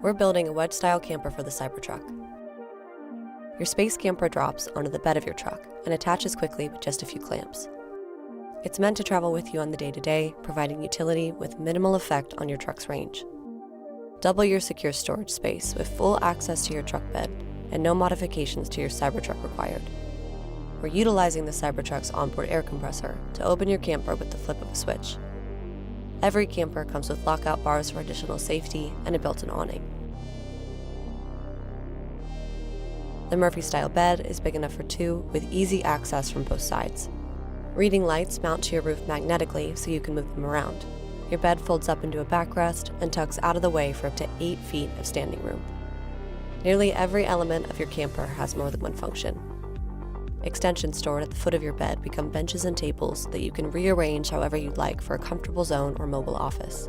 We're building a wedge-style camper for the Cybertruck. Your space camper drops onto the bed of your truck and attaches quickly with just a few clamps. It's meant to travel with you on the day-to-day, providing utility with minimal effect on your truck's range. Double your secure storage space with full access to your truck bed and no modifications to your Cybertruck required. We're utilizing the Cybertruck's onboard air compressor to open your camper with the flip of a switch. Every camper comes with lockout bars for additional safety and a built-in awning. The Murphy-style bed is big enough for two with easy access from both sides. Reading lights mount to your roof magnetically so you can move them around. Your bed folds up into a backrest and tucks out of the way for up to 8 feet of standing room. Nearly every element of your camper has more than one function. Extensions stored at the foot of your bed become benches and tables that you can rearrange however you'd like for a comfortable zone or mobile office.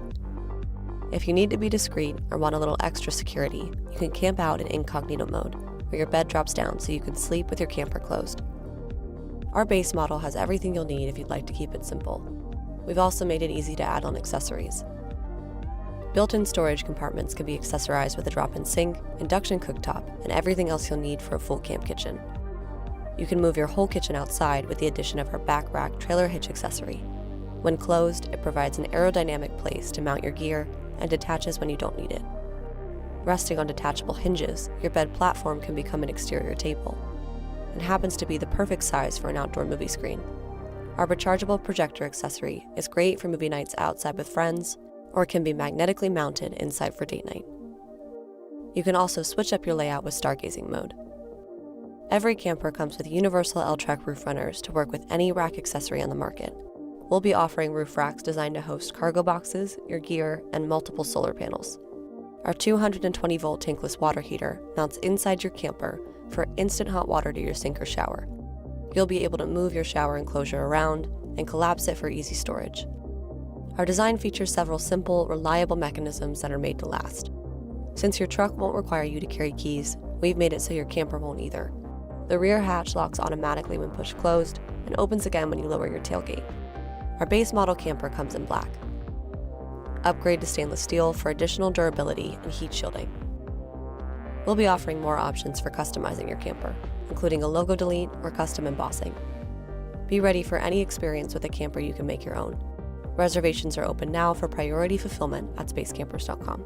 If you need to be discreet or want a little extra security, you can camp out in incognito mode, where your bed drops down so you can sleep with your camper closed. Our base model has everything you'll need if you'd like to keep it simple. We've also made it easy to add on accessories. Built-in storage compartments can be accessorized with a drop-in sink, induction cooktop, and everything else you'll need for a full camp kitchen. You can move your whole kitchen outside with the addition of our back rack trailer hitch accessory. When closed, it provides an aerodynamic place to mount your gear and detaches when you don't need it. Resting on detachable hinges, your bed platform can become an exterior table and happens to be the perfect size for an outdoor movie screen. Our rechargeable projector accessory is great for movie nights outside with friends, or can be magnetically mounted inside for date night. You can also switch up your layout with stargazing mode. Every camper comes with universal L-track roof runners to work with any rack accessory on the market. We'll be offering roof racks designed to host cargo boxes, your gear, and multiple solar panels. Our 220-volt tankless water heater mounts inside your camper for instant hot water to your sink or shower. You'll be able to move your shower enclosure around and collapse it for easy storage. Our design features several simple, reliable mechanisms that are made to last. Since your truck won't require you to carry keys, we've made it so your camper won't either. The rear hatch locks automatically when pushed closed and opens again when you lower your tailgate. Our base model camper comes in black. Upgrade to stainless steel for additional durability and heat shielding. We'll be offering more options for customizing your camper, including a logo delete or custom embossing. Be ready for any experience with a camper you can make your own. Reservations are open now for priority fulfillment at spacecampers.com.